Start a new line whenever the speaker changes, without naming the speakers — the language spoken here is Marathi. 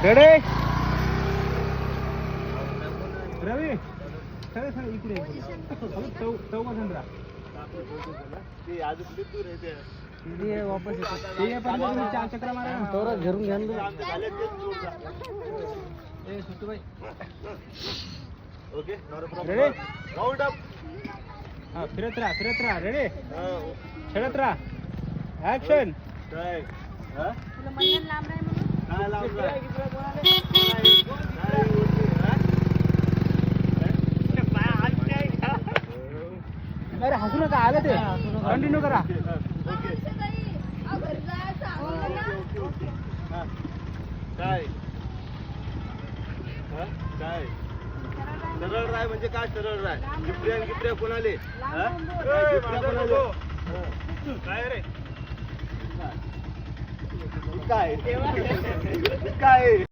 रेडी रवी सगळे सगळे इकडे चौघ जण राहा वापस चार चक्र मारा तोरा घरून घ्या सुट्टूबाई
ओके
रेडी
राऊंड अप
हा फिरत राहा रेडी खेळत राहा ऍक्शन
काय हा
तुला महिन्यात लांब नाही म्हणून
काय लावलं
अरे हसू नका आलं ते कंटिन्यू करा
काय काय सरळ राय म्हणजे काय सरळ राय गिफ्ट्या कोणाले काय रे काय काय